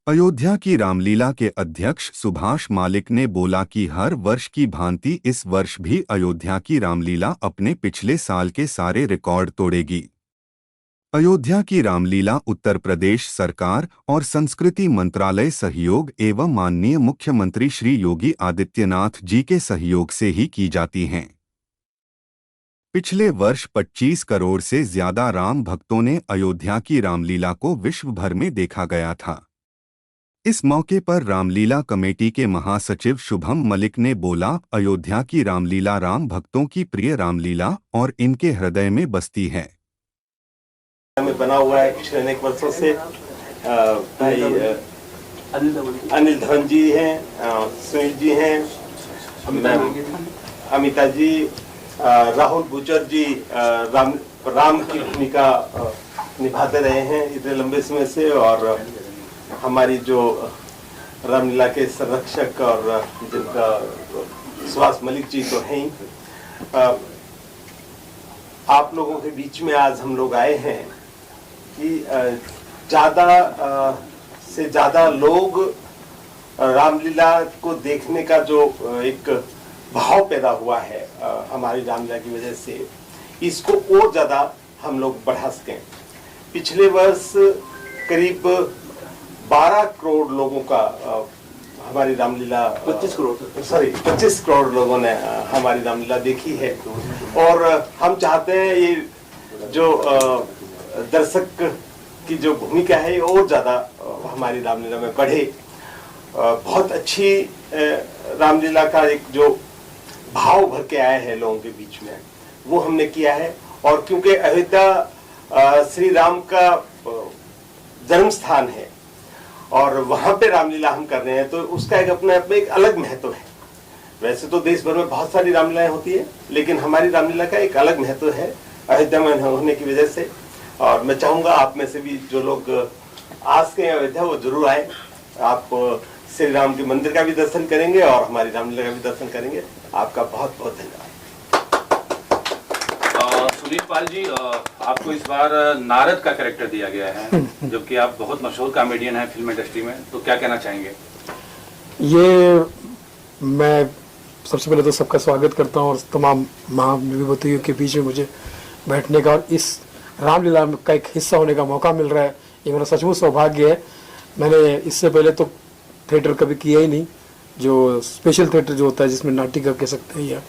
अयोध्या की रामलीला के अध्यक्ष सुभाष मालिक ने बोला कि हर वर्ष की भांति इस वर्ष भी अयोध्या की रामलीला अपने पिछले साल के सारे रिकॉर्ड तोड़ेगी। अयोध्या की रामलीला उत्तर प्रदेश सरकार और संस्कृति मंत्रालय सहयोग एवं माननीय मुख्यमंत्री श्री योगी आदित्यनाथ जी के सहयोग से ही की जाती हैं। पिछले वर्ष 25 करोड़ से ज्यादा राम भक्तों ने अयोध्या की रामलीला को विश्व भर में देखा गया था। इस मौके पर रामलीला कमेटी के महासचिव शुभम मलिक ने बोला, अयोध्या की रामलीला राम भक्तों की प्रिय रामलीला और इनके हृदय में बसती है। में बना हुआ है पिछले अनेक वर्षों से। भाई अनिल धवन जी हैं, सुनील जी हैं, अमिता जी, राहुल गुजर जी राम की भूमिका निभाते रहे हैं इतने लंबे समय से। और हमारी जो रामलीला के संरक्षक और जिनका सुभाष मलिक जी तो हैं ही। आप लोगों के बीच में आज हम लोग आए हैं कि ज्यादा से ज्यादा लोग रामलीला को देखने का जो एक भाव पैदा हुआ है हमारी रामलीला की वजह से, इसको और ज्यादा हम लोग बढ़ा सकें। पिछले वर्ष करीब 12 करोड़ लोगों का हमारी रामलीला 25 करोड़ लोगों ने हमारी रामलीला देखी है। और हम चाहते हैं ये जो दर्शक की जो भूमिका है और ज्यादा हमारी रामलीला में बढ़े। बहुत अच्छी रामलीला का एक जो भाव भर के आया है लोगों के बीच में, वो हमने किया है। और क्योंकि अयोध्या श्री राम का जन्म स्थान है और वहां पे रामलीला हम कर रहे हैं, तो उसका एक अपने आप में एक अलग महत्व है। वैसे तो देश भर में बहुत सारी रामलीलाएं होती है, लेकिन हमारी रामलीला का एक अलग महत्व है अयोध्या में होने की वजह से। और मैं चाहूंगा आप में से भी जो लोग आज के अयोध्या वो जरूर आए। आप श्री राम के मंदिर का भी दर्शन करेंगे और हमारी रामलीला का भी दर्शन करेंगे। आपका बहुत बहुत धन्यवाद। सुनील पाल जी, आपको इस बार नारद का कैरेक्टर दिया गया है, जबकि आप बहुत मशहूर कॉमेडियन हैं फिल्म इंडस्ट्री में, तो क्या कहना चाहेंगे? ये मैं सबसे पहले तो सबका स्वागत करता हूँ और तमाम महाविभूतियों के बीच में मुझे बैठने का और इस रामलीला का एक हिस्सा होने का मौका मिल रहा है, ये मेरा सचमुच सौभाग्य है। मैंने इससे पहले तो थिएटर कभी किया ही नहीं, जो स्पेशल थिएटर जो होता है जिसमें नाटिका कह सकते हैं या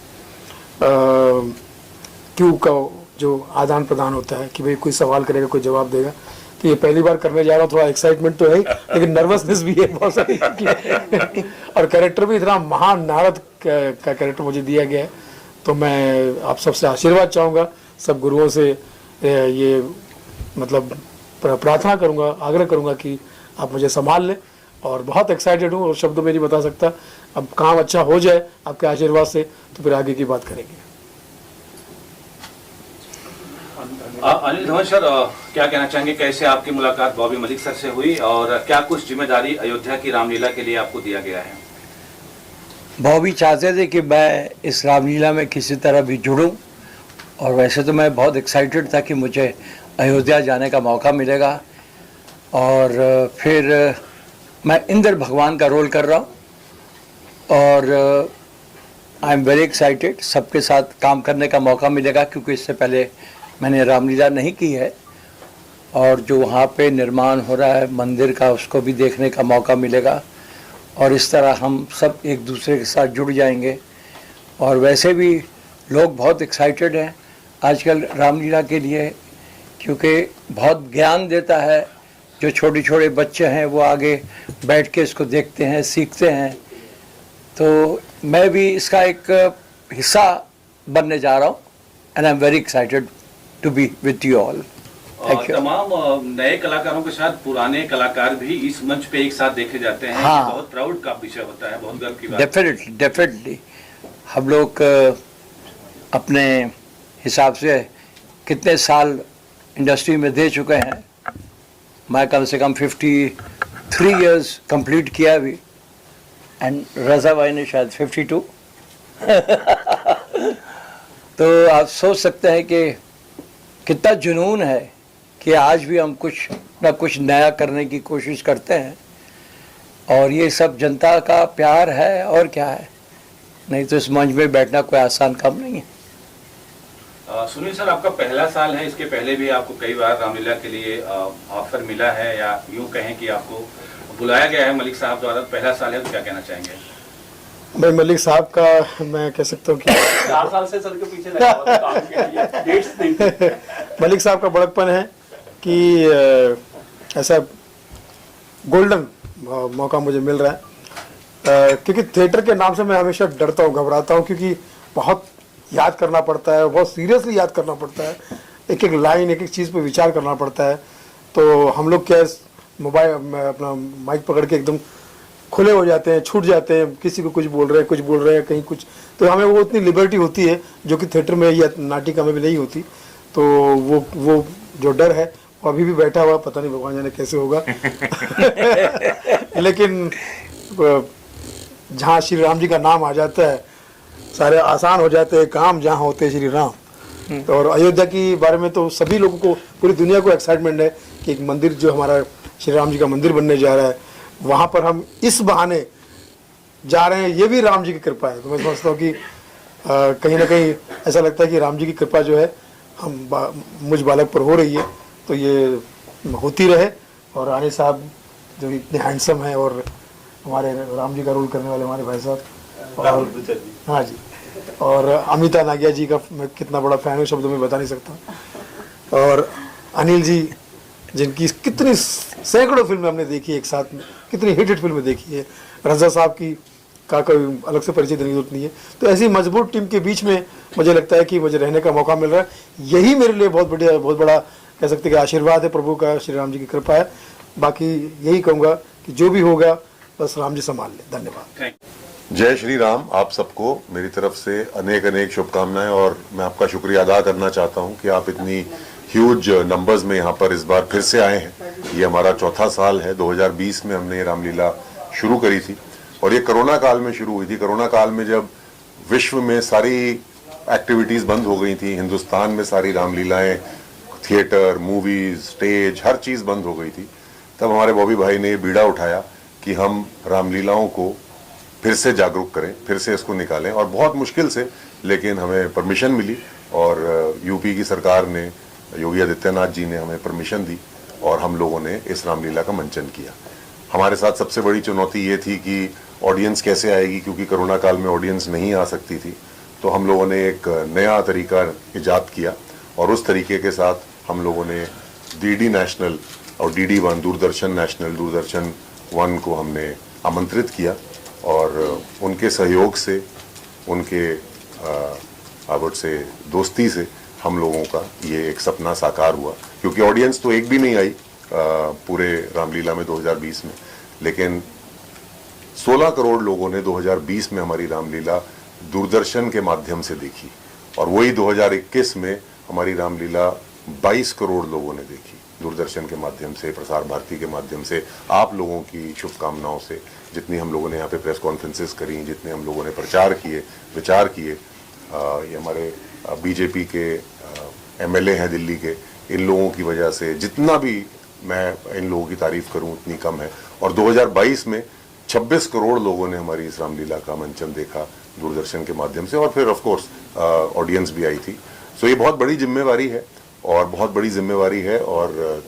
क्यू का जो आदान प्रदान होता है कि भाई कोई सवाल करेगा कोई जवाब देगा, तो ये पहली बार करने जा रहा हूँ। थोड़ा एक्साइटमेंट तो है लेकिन नर्वसनेस भी है बहुत सारी और कैरेक्टर भी इतना महान नारद का कैरेक्टर मुझे दिया गया है, तो मैं आप सबसे आशीर्वाद चाहूँगा, सब गुरुओं से ये मतलब प्रार्थना करूँगा, आग्रह करूँगा कि आप मुझे संभाल लें। और बहुत एक्साइटेड हूँ और शब्दों में नहीं बता सकता। अब काम अच्छा हो जाए आपके आशीर्वाद से तो फिर आगे की बात करेंगे। अनिल धवन सर, क्या कहना चाहेंगे, कैसे आपकी मुलाकात बॉबी मलिक सर से हुई और क्या कुछ जिम्मेदारी अयोध्या की रामलीला के लिए आपको दिया गया है? बॉबी चाहते थे कि मैं इस रामलीला में किसी तरह भी जुड़ूं और वैसे तो मैं बहुत एक्साइटेड था कि मुझे अयोध्या जाने का मौका मिलेगा। और फिर मैं इंद्र भगवान का रोल कर रहा हूँ और आई एम वेरी एक्साइटेड। सबके साथ काम करने का मौका मिलेगा क्योंकि इससे पहले मैंने रामलीला नहीं की है और जो वहाँ पे निर्माण हो रहा है मंदिर का उसको भी देखने का मौका मिलेगा और इस तरह हम सब एक दूसरे के साथ जुड़ जाएंगे। और वैसे भी लोग बहुत एक्साइटेड हैं आजकल रामलीला के लिए क्योंकि बहुत ज्ञान देता है। जो छोटे छोटे बच्चे हैं वो आगे बैठ के इसको देखते हैं, सीखते हैं। तो मैं भी इसका एक हिस्सा बनने जा रहा हूँ and I am very excited to be with you all. Thank you. तमाम नए कलाकारों के साथ पुराने कलाकार भी इस मंच पे एक साथ देखे जाते हैं। हाँ, बहुत प्राउड का विषय होता है, बहुत गर्व की बात। डेफिनेटली हम लोग अपने हिसाब से कितने साल इंडस्ट्री में दे चुके हैं। मैं कम से कम 53 इयर्स कंप्लीट किया अभी एंड रज़ा भाई ने शायद 52 तो आप सोच सकते हैं कि कितना जुनून है कि आज भी हम कुछ ना कुछ नया करने की कोशिश करते हैं और ये सब जनता का प्यार है और क्या है, नहीं तो इस मंच में बैठना कोई आसान काम नहीं है। सुनील सर, आपका पहला साल है, इसके पहले भी आपको कई बार रामलीला के लिए ऑफर मिला है, या यूं कहें कि आपको बुलाया गया है मलिक साहब द्वारा। पहला साल है तो क्या कहना चाहेंगे? भाई मलिक साहब का मैं कह सकता हूँ कि 4 साल से सर के पीछे लगा हुआ था काम के लिए, डेट्स नहीं थी। मलिक साहब का बड़कपन है कि ऐसा गोल्डन मौका मुझे मिल रहा है, क्योंकि थिएटर के नाम से मैं हमेशा डरता हूँ, घबराता हूँ, क्योंकि बहुत याद करना पड़ता है, बहुत सीरियसली याद करना पड़ता है, एक एक लाइन एक एक चीज़ पे विचार करना पड़ता है। तो हम लोग क्या मोबाइल अपना माइक पकड़ के एकदम खुले हो जाते हैं, छूट जाते हैं, किसी को कुछ बोल रहे हैं कहीं कुछ, तो हमें वो उतनी लिबर्टी होती है जो कि थिएटर में या नाटिका में भी नहीं होती। तो वो जो डर है वो अभी भी बैठा हुआ, पता नहीं भगवान जाने कैसे होगा। लेकिन जहाँ श्री राम जी का नाम आ जाता है सारे आसान हो जाते हैं काम, जहाँ होते हैं श्री राम। तो और अयोध्या के बारे में तो सभी लोगों को, पूरी दुनिया को एक्साइटमेंट है कि एक मंदिर जो हमारा श्री राम जी का मंदिर बनने जा रहा है, वहाँ पर हम इस बहाने जा रहे हैं, ये भी राम जी की कृपा है। तो मैं समझता हूँ कि कहीं ना कहीं ऐसा लगता है कि राम जी की कृपा जो है मुझ बालक पर हो रही है, तो ये होती रहे। और रानी साहब जो इतने हैंडसम हैं, और हमारे राम जी का रोल करने वाले हमारे भाई साहब, और हाँ जी, और अमिता नागिया जी का मैं कितना बड़ा फैन हूँ, शब्दों में बता नहीं सकता। और अनिल जी, जिनकी कितनी सैकड़ों फिल्में हमने देखी है एक साथ में, कितनी हिट फिल्में देखी है। रजा साहब की का कोई अलग से परिचय देने की जरूरत नहीं है। तो ऐसी मजबूत टीम के बीच में मुझे लगता है कि मुझे रहने का मौका मिल रहा है, यही मेरे लिए बहुत बड़ा कह सकते हैं कि आशीर्वाद है प्रभु का, श्री राम जी की कृपा है। बाकी यही कहूँगा कि जो भी होगा बस राम जी संभाल ले। धन्यवाद। जय श्री राम। आप सबको मेरी तरफ से अनेक अनेक शुभकामनाएं, और मैं आपका शुक्रिया अदा करना चाहता हूं कि आप इतनी ह्यूज नंबर्स में यहाँ पर इस बार फिर से आए हैं। ये हमारा चौथा साल है। 2020 में हमने ये रामलीला शुरू करी थी, और ये कोरोना काल में शुरू हुई थी। कोरोना काल में जब विश्व में सारी एक्टिविटीज़ बंद हो गई थी, हिंदुस्तान में सारी रामलीलाएँ, थिएटर, मूवीज़, स्टेज, हर चीज़ बंद हो गई थी, तब हमारे बॉबी भाई ने बीड़ा उठाया कि हम रामलीलाओं को फिर से जागरूक करें, फिर से इसको निकालें। और बहुत मुश्किल से, लेकिन हमें परमिशन मिली, और यूपी की सरकार ने, योगी आदित्यनाथ जी ने हमें परमिशन दी, और हम लोगों ने इस रामलीला का मंचन किया। हमारे साथ सबसे बड़ी चुनौती ये थी कि ऑडियंस कैसे आएगी, क्योंकि कोरोना काल में ऑडियंस नहीं आ सकती थी। तो हम लोगों ने एक नया तरीका ईजाद किया, और उस तरीके के साथ हम लोगों ने डीडी नेशनल और DD1 दूरदर्शन नेशनल, दूरदर्शन 1 को हमने आमंत्रित किया, और उनके सहयोग से, उनके आवड़ से दोस्ती से हम लोगों का ये एक सपना साकार हुआ। क्योंकि ऑडियंस तो एक भी नहीं आई पूरे रामलीला में 2020 में, लेकिन 16 करोड़ लोगों ने 2020 में हमारी रामलीला दूरदर्शन के माध्यम से देखी, और वही 2021 में हमारी रामलीला 22 करोड़ लोगों ने देखी दूरदर्शन के माध्यम से, प्रसार भारती के माध्यम से, आप लोगों की शुभकामनाओं से। जितनी हम लोगों ने यहाँ पे प्रेस कॉन्फ्रेंसेस करी, जितने हम लोगों ने प्रचार किए, विचार किए, ये हमारे बीजेपी के MLA हैं दिल्ली के, इन लोगों की वजह से जितना भी मैं इन लोगों की तारीफ करूं उतनी कम है। और 2022 में 26 करोड़ लोगों ने हमारी इस रामलीला का मंचन देखा दूरदर्शन के माध्यम से, और फिर ऑफ कोर्स ऑडियंस भी आई थी। सो ये बहुत बड़ी जिम्मेवारी है, और बहुत बड़ी जिम्मेवारी है, और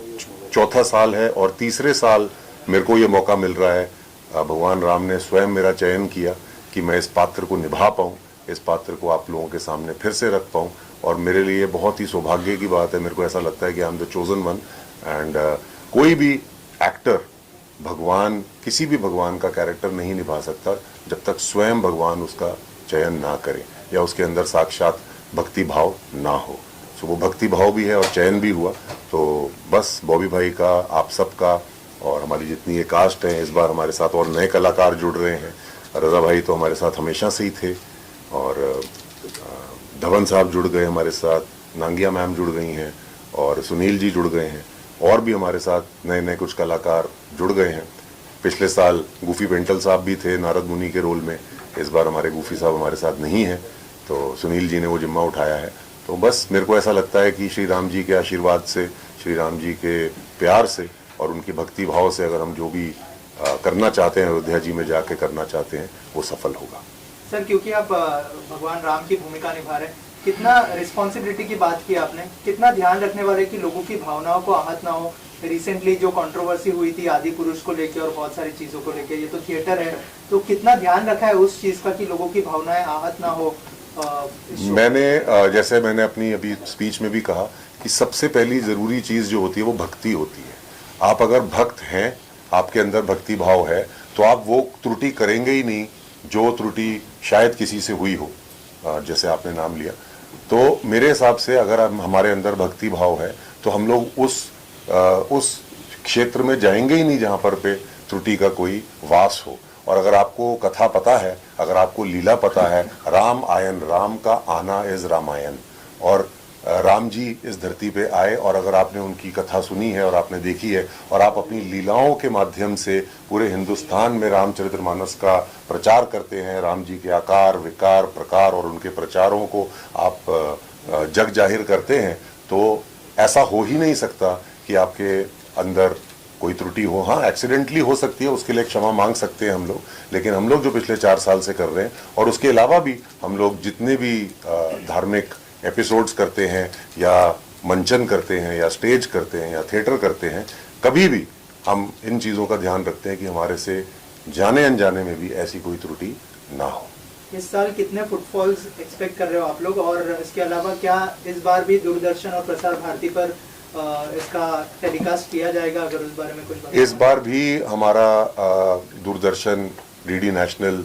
चौथा साल है, और तीसरे साल मेरे को ये मौका मिल रहा है। भगवान राम ने स्वयं मेरा चयन किया कि मैं इस पात्र को निभा पाऊँ, इस पात्र को आप लोगों के सामने फिर से रख पाऊँ, और मेरे लिए बहुत ही सौभाग्य की बात है। मेरे को ऐसा लगता है कि I am the chosen one. And कोई भी एक्टर भगवान, किसी भी भगवान का कैरेक्टर नहीं निभा सकता जब तक स्वयं भगवान उसका चयन ना करे, या उसके अंदर साक्षात भक्ति भाव ना हो। सो वो भक्ति भाव भी है और चयन भी हुआ। तो बस बॉबी भाई का, आप सबका, और हमारी जितनी ये कास्ट है, इस बार हमारे साथ और नए कलाकार जुड़ रहे हैं। रजा भाई तो हमारे साथ हमेशा से ही थे, और धवन साहब जुड़ गए हमारे साथ, नांगिया मैम जुड़ गई हैं, और सुनील जी जुड़ गए हैं, और भी हमारे साथ नए नए कुछ कलाकार जुड़ गए हैं। पिछले साल गूफी पेंटल साहब भी थे नारद मुनि के रोल में, इस बार हमारे गूफी साहब हमारे साथ नहीं हैं, तो सुनील जी ने वो जिम्मा उठाया है। तो बस मेरे को ऐसा लगता है कि श्री राम जी के आशीर्वाद से, श्री राम जी के प्यार से, और उनकी भक्ति भाव से अगर हम जो भी करना चाहते हैं, अयोध्या जी में जाके करना चाहते हैं, वो सफल होगा। सर, क्योंकि आप भगवान राम की भूमिका निभा रहे हैं, कितना रिस्पॉन्सिबिलिटी की बात की आपने, कितना ध्यान रखने वाले कि लोगों की भावनाओं को आहत ना हो। रिसेंटली जो कंट्रोवर्सी हुई थी आदि पुरुष को लेके और बहुत सारी चीजों को लेके, ये तो थिएटर है, तो कितना ध्यान रखा है उस चीज का कि लोगों की भावनाएं आहत ना हो। जैसे मैंने अपनी अभी स्पीच में भी कहा कि सबसे पहली जरूरी चीज जो होती है वो भक्ति होती है। आप अगर भक्त हैं, आपके अंदर भक्ति भाव है, तो आप वो त्रुटि करेंगे ही नहीं जो त्रुटि शायद किसी से हुई हो, जैसे आपने नाम लिया। तो मेरे हिसाब से अगर हमारे अंदर भक्ति भाव है तो हम लोग उस क्षेत्र में जाएंगे ही नहीं जहां पर पे त्रुटि का कोई वास हो। और अगर आपको कथा पता है, अगर आपको लीला पता है, राम आयन, राम का आना इज रामायण, और राम जी इस धरती पे आए, और अगर आपने उनकी कथा सुनी है और आपने देखी है और आप अपनी लीलाओं के माध्यम से पूरे हिंदुस्तान में रामचरितमानस का प्रचार करते हैं, राम जी के आकार, विकार, प्रकार और उनके प्रचारों को आप जग जाहिर करते हैं, तो ऐसा हो ही नहीं सकता कि आपके अंदर कोई त्रुटि हो। हाँ, एक्सीडेंटली हो सकती है, उसके लिए क्षमा मांग सकते हैं हम लोग, लेकिन हम लोग जो पिछले 4 साल से कर रहे हैं, और उसके अलावा भी हम लोग जितने भी धार्मिक एपिसोड्स करते हैं या मंचन करते हैं या स्टेज करते हैं या थिएटर करते हैं, कभी भी हम इन चीज़ों का ध्यान रखते हैं कि हमारे से जाने अनजाने में भी ऐसी कोई त्रुटि ना हो। इस साल कितने फुटफॉल्स एक्सपेक्ट कर रहे हो आप लोग, और इसके अलावा क्या इस बार भी दूरदर्शन और प्रसार भारती पर इसका टेलीकास्ट किया जाएगा, अगर उस बारे में कुछ बताएं? इस बार भी हमारा Doordarshan, DD national,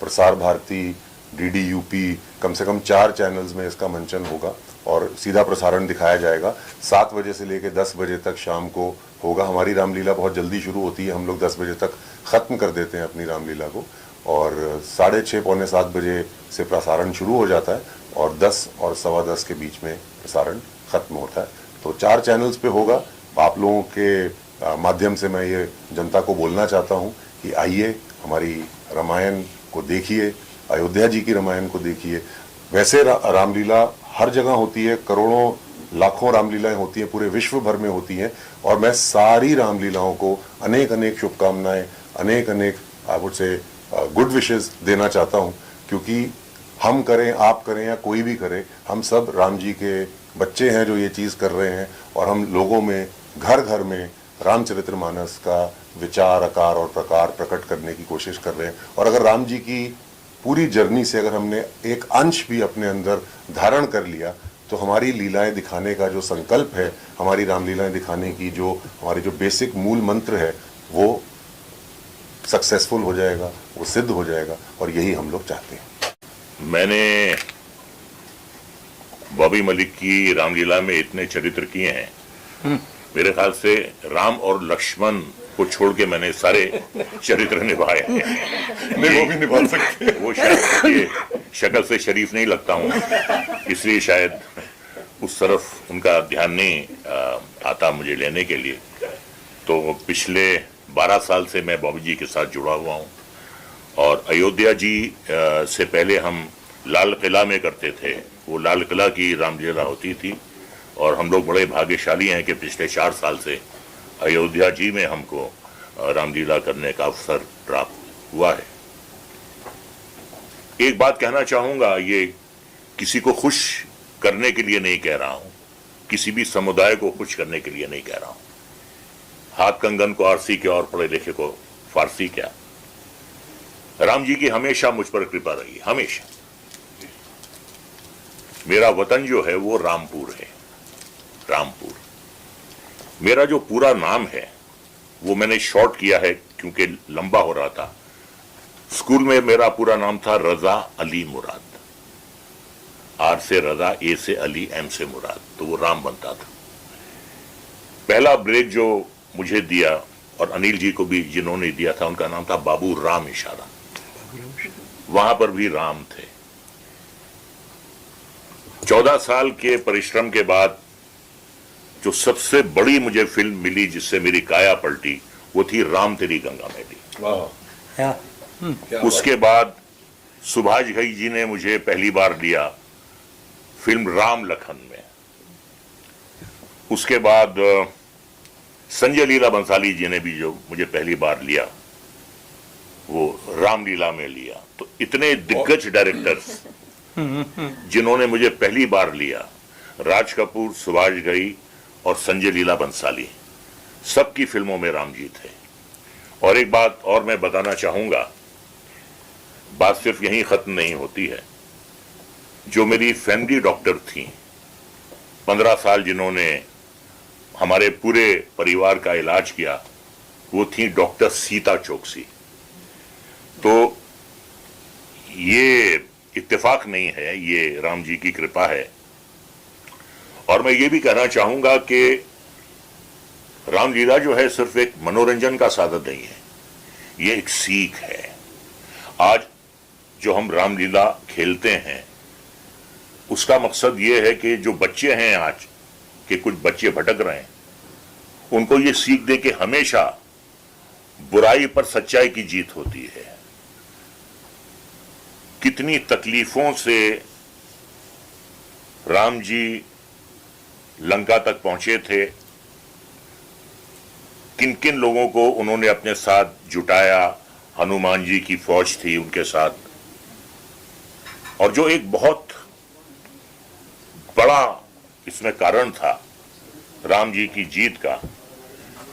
Prasar Bharati, DD UP, कम से कम 4 चैनल्स में इसका मंचन होगा और सीधा प्रसारण दिखाया जाएगा। 7 बजे से लेकर 10 बजे तक शाम को होगा। हमारी रामलीला बहुत जल्दी शुरू होती है, हम लोग 10 बजे तक ख़त्म कर देते हैं अपनी रामलीला को, और 6:30 पौने 7 बजे से प्रसारण शुरू हो जाता है और 10 और 10:15 के बीच में प्रसारण ख़त्म होता है। तो 4 चैनल्स पे होगा। आप लोगों के माध्यम से मैं ये जनता को बोलना चाहता हूँ कि आइए, हमारी रामायण को देखिए, अयोध्या जी की रामायण को देखिए। वैसे रामलीला हर जगह होती है, करोड़ों लाखों रामलीलाएं होती हैं, पूरे विश्व भर में होती हैं, और मैं सारी रामलीलाओं को अनेक अनेक शुभकामनाएं, अनेक अनेक I would say good wishes देना चाहता हूं, क्योंकि हम करें, आप करें या कोई भी करे, हम सब राम जी के बच्चे हैं जो ये चीज़ कर रहे हैं, और हम लोगों में घर घर में रामचरितमानस का विचार, आकार और प्रकार प्रकट करने की कोशिश कर रहे हैं। और अगर राम जी की पूरी जर्नी से अगर हमने एक अंश भी अपने अंदर धारण कर लिया, तो हमारी लीलाएं दिखाने का जो संकल्प है, हमारी रामलीलाएं दिखाने की जो हमारी जो बेसिक मूल मंत्र है, वो सक्सेसफुल हो जाएगा, वो सिद्ध हो जाएगा, और यही हम लोग चाहते हैं। मैंने बॉबी मलिक की रामलीला में इतने चरित्र किए हैं, मेरे ख्याल से राम और लक्ष्मण को छोड़ के मैंने सारे चरित्र निभाए हैं। नहीं, वो भी निभा सकते। वो शायद ये शक्ल से शरीफ नहीं लगता हूँ, इसलिए शायद उस तरफ उनका ध्यान नहीं आता मुझे लेने के लिए। तो पिछले 12 साल से मैं बॉबी जी के साथ जुड़ा हुआ हूँ, और अयोध्या जी से पहले हम लाल किला में करते थे। वो लाल किला की रामलीला होती थी, और हम लोग बड़े भाग्यशाली हैं कि पिछले 4 साल से अयोध्या जी में हमको रामलीला करने का अवसर प्राप्त हुआ है। एक बात कहना चाहूँगा, ये किसी को खुश करने के लिए नहीं कह रहा हूँ, किसी भी समुदाय को खुश करने के लिए नहीं कह रहा हूँ। हाथ कंगन को आरसी क्या और पढ़े लिखे को फारसी क्या। राम जी की हमेशा मुझ पर कृपा रही, हमेशा। मेरा वतन जो है वो रामपुर है, रामपुर। मेरा जो पूरा नाम है वो मैंने शॉर्ट किया है क्योंकि लंबा हो रहा था। स्कूल में मेरा पूरा नाम था रजा अली मुराद। आर से रजा, ए से अली, एम से मुराद, तो वो राम बनता था। पहला ब्रेक जो मुझे दिया, और अनिल जी को भी जिन्होंने दिया था, उनका नाम था बाबू राम इशारा। वहां पर भी राम थे। 14 साल के परिश्रम के बाद जो सबसे बड़ी मुझे फिल्म मिली जिससे मेरी काया पलटी, वो थी राम तेरी गंगा मैली। उसके बाद सुभाष घई जी ने मुझे पहली बार लिया फिल्म राम लखन में। उसके बाद संजय लीला बंसाली जी ने भी जो मुझे पहली बार लिया वो रामलीला में लिया। तो इतने दिग्गज डायरेक्टर्स जिन्होंने मुझे पहली बार लिया, राज कपूर, सुभाष घई और संजय लीला बंसाली, सबकी फिल्मों में राम जी थे। और एक बात और मैं बताना चाहूंगा, बात सिर्फ यहीं खत्म नहीं होती है। जो मेरी फैमिली डॉक्टर थी, 15 साल जिन्होंने हमारे पूरे परिवार का इलाज किया, वो थी डॉक्टर सीता चौकसी। तो ये इत्तेफाक नहीं है, ये राम जी की कृपा है। और मैं ये भी कहना चाहूंगा कि रामलीला जो है सिर्फ एक मनोरंजन का साधन नहीं है, ये एक सीख है। आज जो हम रामलीला खेलते हैं उसका मकसद ये है कि जो बच्चे हैं, आज के कुछ बच्चे भटक रहे हैं, उनको ये सीख दे कि हमेशा बुराई पर सच्चाई की जीत होती है। कितनी तकलीफों से राम जी लंका तक पहुंचे थे, किन किन लोगों को उन्होंने अपने साथ जुटाया, हनुमान जी की फौज थी उनके साथ। और जो एक बहुत बड़ा इसमें कारण था राम जी की जीत का,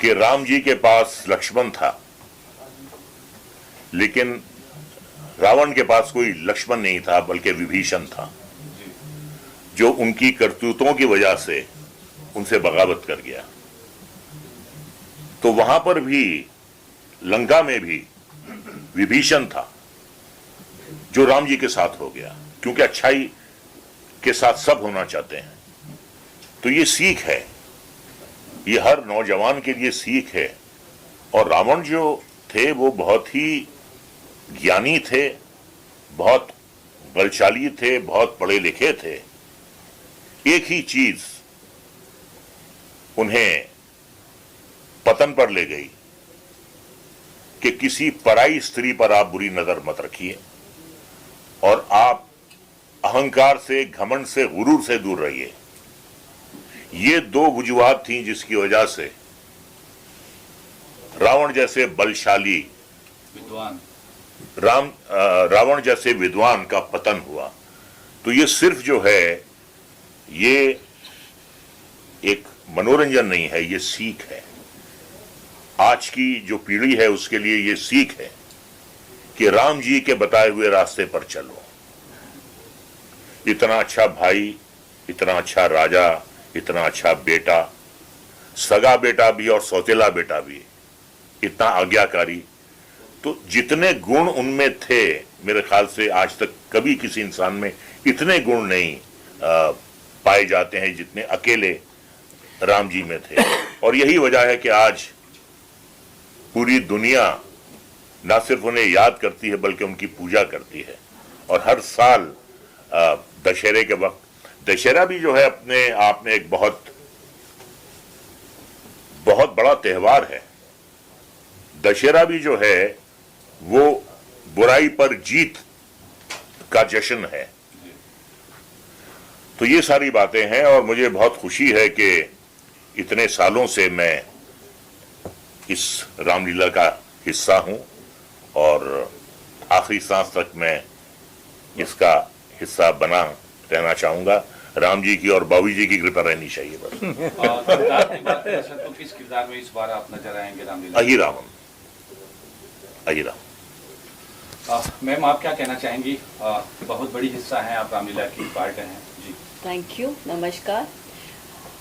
कि राम जी के पास लक्ष्मण था, लेकिन रावण के पास कोई लक्ष्मण नहीं था, बल्कि विभीषण था, जो उनकी करतूतों की वजह से उनसे बगावत कर गया। तो वहां पर भी, लंका में भी विभीषण था जो राम जी के साथ हो गया, क्योंकि अच्छाई के साथ सब होना चाहते हैं। तो ये सीख है, ये हर नौजवान के लिए सीख है। और रावण जो थे वो बहुत ही ज्ञानी थे, बहुत बलशाली थे, बहुत पढ़े लिखे थे। एक ही चीज उन्हें पतन पर ले गई कि किसी पराई स्त्री पर आप बुरी नजर मत रखिए और आप अहंकार से, घमंड से, गुरूर से दूर रहिए। ये दो वजूहात थी जिसकी वजह से रावण जैसे बलशाली विद्वान रावण जैसे विद्वान का पतन हुआ। तो ये सिर्फ जो है, ये एक मनोरंजन नहीं है, ये सीख है। आज की जो पीढ़ी है उसके लिए ये सीख है कि राम जी के बताए हुए रास्ते पर चलो। इतना अच्छा भाई, इतना अच्छा राजा, इतना अच्छा बेटा, सगा बेटा भी और सौतेला बेटा भी, इतना आज्ञाकारी। तो जितने गुण उनमें थे, मेरे ख्याल से आज तक कभी किसी इंसान में इतने गुण नहीं पाए जाते हैं जितने अकेले राम जी में थे। और यही वजह है कि आज पूरी दुनिया न सिर्फ उन्हें याद करती है बल्कि उनकी पूजा करती है। और हर साल दशहरे के वक्त, दशहरा भी जो है अपने आप में एक बहुत बहुत बड़ा त्यौहार है। दशहरा भी जो है वो बुराई पर जीत का जश्न है। तो ये सारी बातें हैं और मुझे बहुत खुशी है कि इतने सालों से मैं इस रामलीला का हिस्सा हूं और आखिरी सांस तक मैं इसका हिस्सा बना रहना चाहूंगा। राम जी की और बाबू जी की कृपा रहनी चाहिए बस। किरदार की बात करें सर, तो किस किरदार में इस बार आप नजर आएंगे रामलीला? अहिरावण। मैम, आप क्या कहना चाहेंगी? बहुत बड़ी हिस्सा है आप रामलीला की, पार्ट हैं जी। थैंक यू, नमस्कार।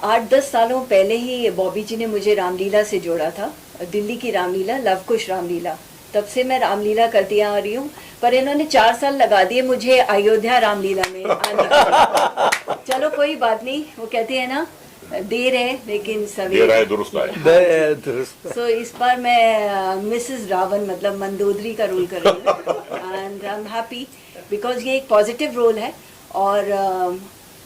8-10 सालों पहले ही बॉबी जी ने मुझे रामलीला से जोड़ा था, दिल्ली की रामलीला, लव कुश रामलीला। तब से मैं रामलीला करती आ रही हूँ, पर इन्होंने 4 साल लगा दिए मुझे अयोध्या रामलीला में आने के। चलो कोई बात नहीं, वो कहते हैं ना, देर है लेकिन सवेरे दुरुस्त है। सो इस बार मैं मिसेस रावण मतलब मंदोदरी का रोल कर रही हूँ and I am happy because ये एक पॉजिटिव रोल है। और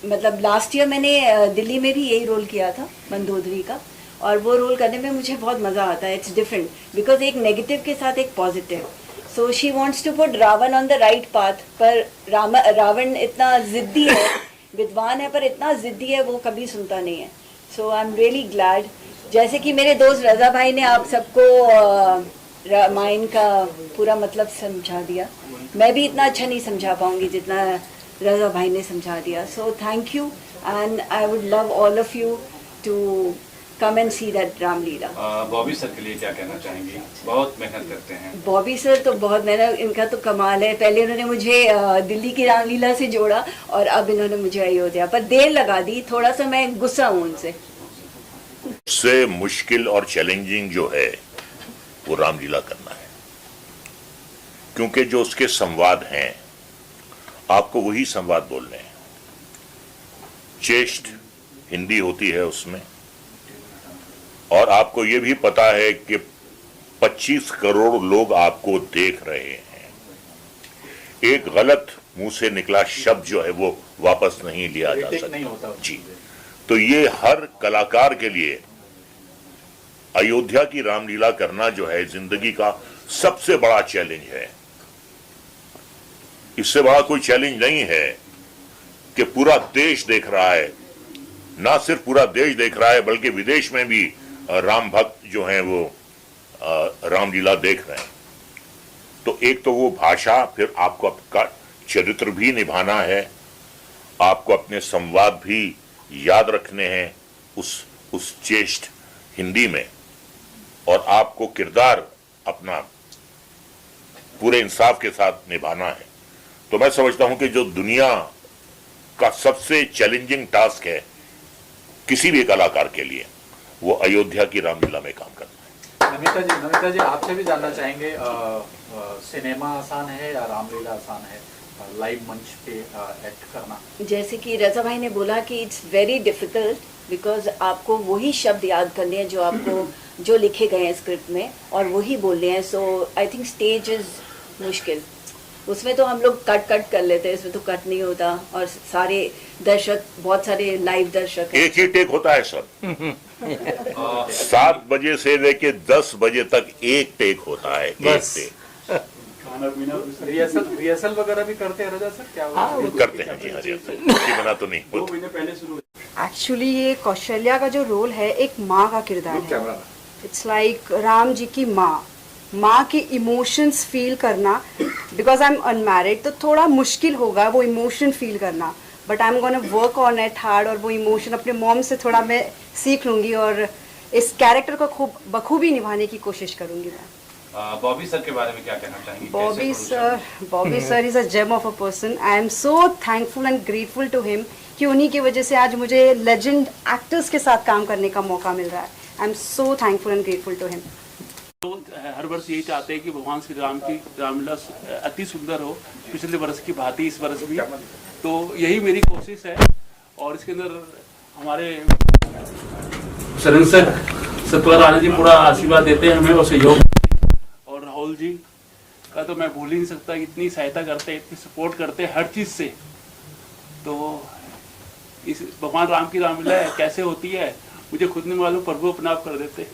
मतलब लास्ट ईयर मैंने दिल्ली में भी यही रोल किया था मंदोदरी का, और वो रोल करने में मुझे बहुत मज़ा आता है। इट्स डिफरेंट बिकॉज एक नेगेटिव के साथ एक positive. So she wants to put Ravan on the right path, पर रावण इतना ज़िद्दी है, विद्वान है पर इतना ज़िद्दी है वो कभी सुनता नहीं है। सो आई एम रियली ग्लैड। जैसे कि मेरे दोस्त रज़ा भाई ने आप सबको रामायण का पूरा मतलब समझा दिया। मैं भी इतना अच्छा नहीं समझा पाऊंगी जितना रजा भाई ने समझा दिया। So thank you and I would love all of you to come and see that Ramlila. Bobby sir के लिए क्या कहना चाहेंगी? बहुत मेहनत करते हैं बॉबी सर तो बहुत मेहनत, इनका तो कमाल है। पहले उन्होंने मुझे दिल्ली की रामलीला से जोड़ा और अब इन्होंने मुझे अयोध्या पर देर लगा दी। थोड़ा सा मैं गुस्सा हूँ उनसे। सबसे मुश्किल और चैलेंजिंग जो है वो रामलीला करना है, क्योंकि जो उसके संवाद हैं आपको वही संवाद बोलने हैं। चेष्ट हिंदी होती है उसमें, और आपको ये भी पता है कि 25 करोड़ लोग आपको देख रहे हैं। एक गलत मुंह से निकला शब्द जो है वो वापस नहीं लिया जा सकता जी। तो ये हर कलाकार के लिए अयोध्या की रामलीला करना जो है जिंदगी का सबसे बड़ा चैलेंज है। इससे बड़ा कोई चैलेंज नहीं है कि पूरा देश देख रहा है, ना सिर्फ पूरा देश देख रहा है बल्कि विदेश में भी राम भक्त जो हैं वो रामलीला देख रहे हैं। तो एक तो वो भाषा, फिर आपको आपका चरित्र भी निभाना है, आपको अपने संवाद भी याद रखने हैं उस चेष्ट हिंदी में, और आपको किरदार अपना पूरे इंसाफ के साथ निभाना है। तो मैं समझता हूं कि जो दुनिया का सबसे चैलेंजिंग टास्क है किसी भी कलाकार के लिए, वो अयोध्या की रामलीला में काम करना है। नमिता जी आपसे भी जानना चाहेंगे, सिनेमा आसान है या रामलीला आसान है लाइव मंच पे एक्ट करना? जैसे कि रजा भाई ने बोला कि इट्स वेरी डिफिकल्ट बिकॉज आपको वही शब्द याद करने हैं जो आपको जो लिखे गए हैं स्क्रिप्ट में और वही बोलने हैं। सो आई थिंक स्टेज इज मुश्किल। उसमें तो हम लोग कट कर लेते हैं, इसमें तो कट नहीं होता और सारे दर्शक, बहुत सारे लाइव दर्शक हैं। एक ही टेक होता है सर। 7 बजे से लेके 10 बजे तक एक टेक होता है, एक टेक। रिहर्सल वगैरह भी करते हैं रजा सर? क्या करते हैं जी, रिहर्सल बना तो नहीं। 2 महीने पहले शुरू। एक्चुअली ये कौशल्या का जो रोल है एक माँ का किरदार है। इट्स लाइक राम जी की माँ के इमोशंस फील करना। बिकॉज आई एम अनमैरिड तो थोड़ा मुश्किल होगा वो इमोशन फील करना, but I am gonna work on it hard और वो इमोशन अपने मॉम से थोड़ा मैं सीख लूँगी और इस कैरेक्टर को खूब बखूबी निभाने की कोशिश करूँगी मैं। बॉबी सर के बारे में क्या कहना चाहेंगी? Bobby sir is a gem of a person. I am so thankful and grateful to him कि उन्हीं की वजह से आज मुझे लेजेंड एक्टर्स के साथ काम करने का मौका मिल रहा है। I am so thankful and grateful to him. तो हर वर्ष यही चाहते हैं कि भगवान श्री राम की रामलीला अति सुंदर हो, पिछले वर्ष की भांति इस वर्ष भी। तो यही मेरी कोशिश है और इसके अंदर हमारे सतपाल राणा जी पूरा आशीर्वाद देते हैं हमें और सहयोग। और राहुल जी का तो मैं भूल ही नहीं सकता, इतनी सहायता करते, इतनी सपोर्ट करते हर चीज़ से। तो इस भगवान राम की रामलीला कैसे होती है मुझे खुद नहीं मालूम, प्रभु अपने आप कर देते।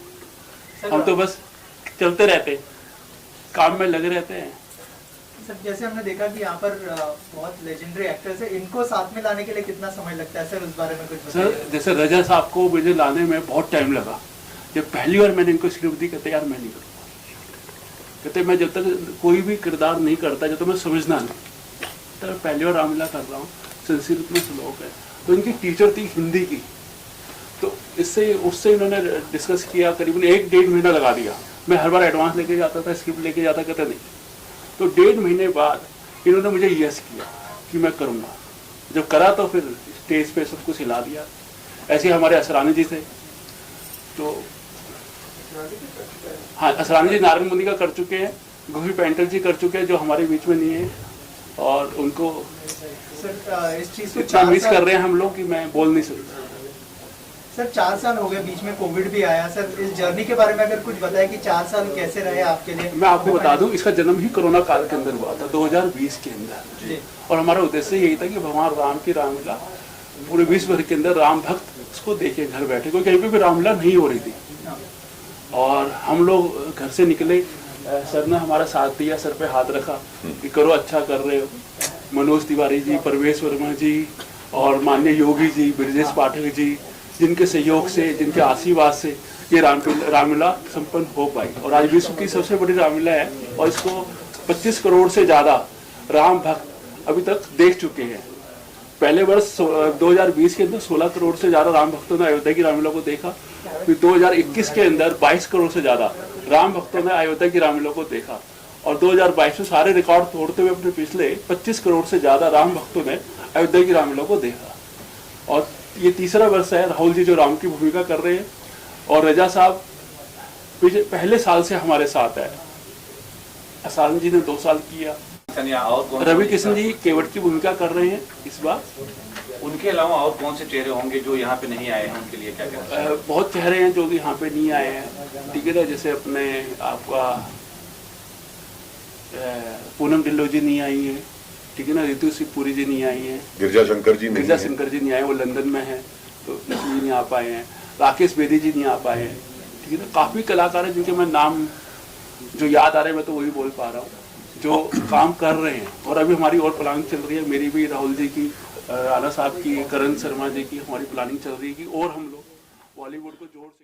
हम तो बस चलते रहते, काम में लगे रहते हैं। सर जैसे हमने देखा कि यहाँ पर बहुत लेजेंडरी एक्टर्स हैं, इनको साथ में लाने के लिए कितना समय लगता है सर, उस बारे में कुछ बताइए। सर जैसे रजा साहब को मुझे लाने में बहुत टाइम लगा। जब पहली बार मैंने इनको स्क्रिप्ट दी, कहते यार मैं नहीं करूँगा, कहते मैं जब तक कोई भी किरदार नहीं करता जब तक मैं समझना नहीं, तो पहली बार रामलीला कर रहा हूँ, संस्कृत में श्लोक है। तो इनकी टीचर थी हिंदी की, तो इससे उससे इन्होंने डिस्कस किया, करीबन 1-1.5 महीना लगा दिया। मैं हर बार एडवांस लेके जाता था, स्क्रिप्ट लेके जाता, कहते नहीं। तो 1.5 महीने बाद इन्होंने मुझे यस किया कि मैं करूँगा। जब करा तो फिर स्टेज पे सब कुछ हिला दिया। ऐसे हमारे असरानी जी थे, तो हाँ असरानी जी नारायण मुनि का कर चुके हैं, गोभी पेंटर जी कर चुके हैं जो हमारे बीच में नहीं है, और उनको सर इस चीज़ को इतना मिस कर रहे हैं हम लोग कि मैं बोल नहीं सकता। सर 4 साल हो गए, बीच में कोविड भी आया। सर इस जर्नी के बारे में अगर कुछ बताएं कि 4 साल कैसे रहे आपके लिए। मैं आपको बता दूं, इसका जन्म ही कोरोना काल के अंदर हुआ था, 2020 के अंदर। और हमारा उद्देश्य यही था कि भगवान राम की रामलीला पूरे विश्व भर के अंदर राम भक्त उसको देखे घर बैठे, क्योंकि कहीं पे भी रामलीला नहीं हो रही थी। और हम लोग घर से निकले, सर ने हमारा साथ दिया, सर पे हाथ रखा कि करो, अच्छा कर रहे हो। मनोज तिवारी जी, परवेश वर्मा जी और माननीय योगी जी, ब्रजेश पाठक जी, जिनके सहयोग से, जिनके आशीर्वाद से ये रामलीला संपन्न हो पाई और आज विश्व की सबसे बड़ी रामलीला है और इसको 25 करोड़ से ज़्यादा राम भक्त अभी तक देख चुके हैं। पहले वर्ष 2020 के अंदर 16 करोड़ से ज़्यादा राम भक्तों ने अयोध्या की रामलीला को देखा। फिर 2021 के अंदर 22 करोड़ से ज़्यादा राम भक्तों ने अयोध्या की रामलीला को देखा और 2022 में सारे रिकॉर्ड तोड़ते हुए अपने पिछले 25 करोड़ से ज़्यादा राम भक्तों ने अयोध्या की रामलीला को देखा। और ये तीसरा वर्ष है राहुल जी जो राम की भूमिका कर रहे हैं और रजा साहब पहले साल से हमारे साथ है। आसान जी ने 2 साल किया। रवि किशन जी केवट की भूमिका कर रहे हैं इस बार। उनके अलावा और कौन से चेहरे होंगे जो यहाँ पे नहीं आए हैं, उनके लिए क्या कहना चाहिए? बहुत चेहरे हैं जो कि यहाँ पे नहीं आए हैं, ठीक है ना। जैसे अपने आपका पूनम ढिल्लो जी नहीं आई है, ठीक है ना। रितु सिंहपुरी जी नहीं आई है, गिरजा शंकर जी नहीं आए, वो लंदन में है तो इसलिए नहीं आ पाए हैं। राकेश बेदी जी नहीं आ पाए हैं, ठीक है ना। काफ़ी कलाकार हैं जिनके मैं नाम जो याद आ रहे हैं मैं तो वही बोल पा रहा हूँ जो काम कर रहे हैं। और अभी हमारी और प्लानिंग चल रही है, मेरी भी, राहुल जी की, राणा साहब की, करण शर्मा जी की हमारी प्लानिंग चल रही है कि और हम लोग बॉलीवुड को जोर से